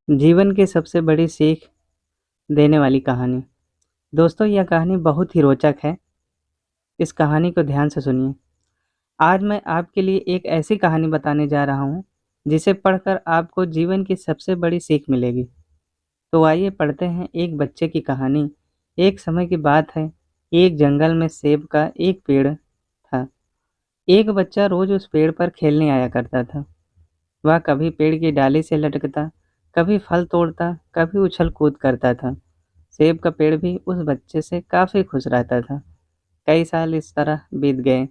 जीवन की सबसे बड़ी सीख देने वाली कहानी। दोस्तों, यह कहानी बहुत ही रोचक है। इस कहानी को ध्यान से सुनिए। आज मैं आपके लिए एक ऐसी कहानी बताने जा रहा हूँ जिसे पढ़कर आपको जीवन की सबसे बड़ी सीख मिलेगी। तो आइए पढ़ते हैं एक बच्चे की कहानी। एक समय की बात है। एक जंगल में सेब का एक पेड़ था। एक बच्चा रोज उस पेड़ पर खेलने आया करता था। वह कभी पेड़ की डाली से लटकता, कभी फल तोड़ता, कभी उछल कूद करता था। सेब का पेड़ भी उस बच्चे से काफी खुश रहता था। कई साल इस तरह बीत गए।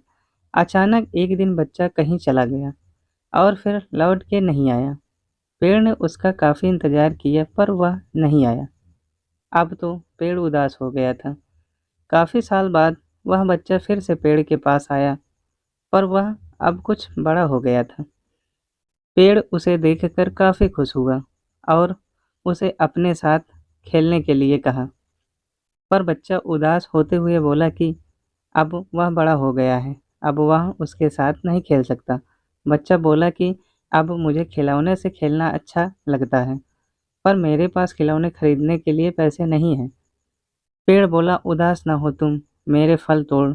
अचानक एक दिन बच्चा कहीं चला गया और फिर लौट के नहीं आया। पेड़ ने उसका काफी इंतजार किया पर वह नहीं आया। अब तो पेड़ उदास हो गया था। काफी साल बाद वह बच्चा फिर से पेड़ के पास आया, पर वह अब कुछ बड़ा हो गया था। पेड़ उसे देखकर काफी खुश हुआ और उसे अपने साथ खेलने के लिए कहा। पर बच्चा उदास होते हुए बोला कि अब वह बड़ा हो गया है, अब वह उसके साथ नहीं खेल सकता। बच्चा बोला कि अब मुझे खिलौने से खेलना अच्छा लगता है, पर मेरे पास खिलौने खरीदने के लिए पैसे नहीं हैं। पेड़ बोला, उदास न हो तुम, मेरे फल तोड़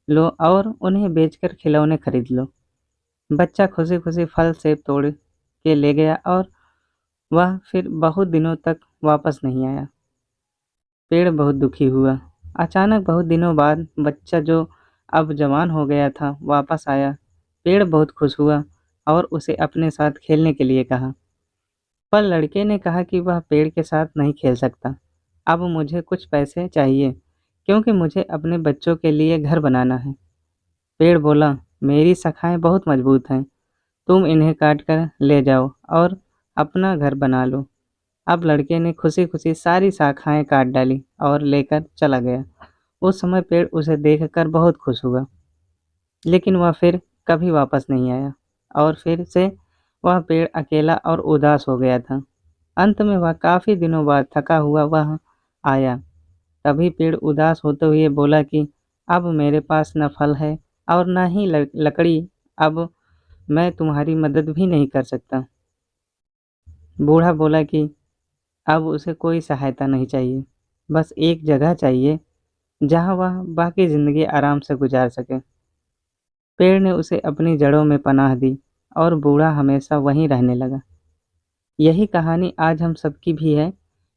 लो और उन्हें बेचकर खिलौने खरीद लो। बच्चा खुशी खुशी फल सेब तोड़ के ले गया और वह फिर बहुत दिनों तक वापस नहीं आया। पेड़ बहुत दुखी हुआ। अचानक बहुत दिनों बाद बच्चा, जो अब जवान हो गया था, वापस आया। पेड़ बहुत खुश हुआ और उसे अपने साथ खेलने के लिए कहा। पर लड़के ने कहा कि वह पेड़ के साथ नहीं खेल सकता। अब मुझे कुछ पैसे चाहिए, क्योंकि मुझे अपने बच्चों के लिए घर बनाना है। पेड़ बोला, मेरी शाखाएं बहुत मजबूत हैं, तुम इन्हें काट कर ले जाओ और अपना घर बना लो। अब लड़के ने खुशी खुशी सारी शाखाएं काट डाली और लेकर चला गया। उस समय पेड़ उसे देखकर बहुत खुश हुआ, लेकिन वह फिर कभी वापस नहीं आया और फिर से वह पेड़ अकेला और उदास हो गया था। अंत में वह काफी दिनों बाद थका हुआ वह आया। तभी पेड़ उदास होते हुए बोला कि अब मेरे पास न फल है और न ही लकड़ी। अब मैं तुम्हारी मदद भी नहीं कर सकता। बूढ़ा बोला कि अब उसे कोई सहायता नहीं चाहिए, बस एक जगह चाहिए जहाँ वह बाकी ज़िंदगी आराम से गुजार सके। पेड़ ने उसे अपनी जड़ों में पनाह दी और बूढ़ा हमेशा वहीं रहने लगा। यही कहानी आज हम सबकी भी है।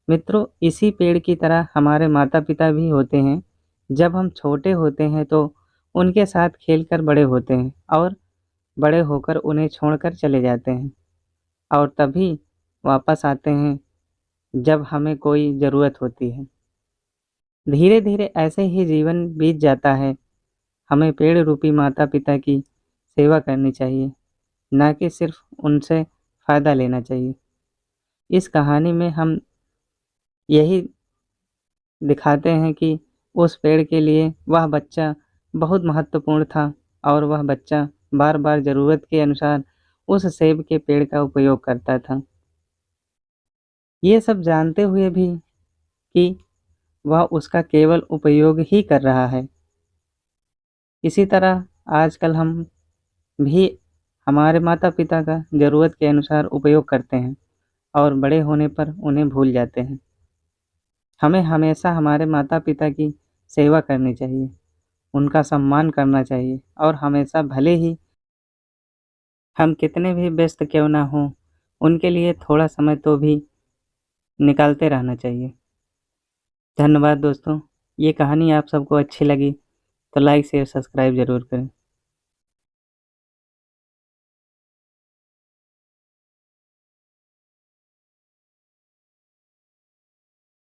मित्रों, इसी पेड़ की तरह हमारे माता पिता भी होते हैं। जब हम छोटे होते हैं तो उनके साथ खेलकर बड़े होते हैं और बड़े होकर उन्हें छोड़कर चले जाते हैं, और तभी वापस आते हैं जब हमें कोई ज़रूरत होती है। धीरे धीरे ऐसे ही जीवन बीत जाता है। हमें पेड़ रूपी माता पिता की सेवा करनी चाहिए, ना कि सिर्फ उनसे फ़ायदा लेना चाहिए। इस कहानी में हम यही दिखाते हैं कि उस पेड़ के लिए वह बच्चा बहुत महत्वपूर्ण था और वह बच्चा बार बार ज़रूरत के अनुसार उस सेब के पेड़ का उपयोग करता था। ये सब जानते हुए भी कि वह उसका केवल उपयोग ही कर रहा है। इसी तरह आजकल हम भी हमारे माता पिता का ज़रूरत के अनुसार उपयोग करते हैं और बड़े होने पर उन्हें भूल जाते हैं। हमें हमेशा हमारे माता पिता की सेवा करनी चाहिए, उनका सम्मान करना चाहिए और हमेशा, भले ही हम कितने भी व्यस्त क्यों ना हों, उनके लिए थोड़ा समय तो भी निकालते रहना चाहिए। धन्यवाद दोस्तों। ये कहानी आप सबको अच्छी लगी तो लाइक शेयर सब्सक्राइब ज़रूर करें।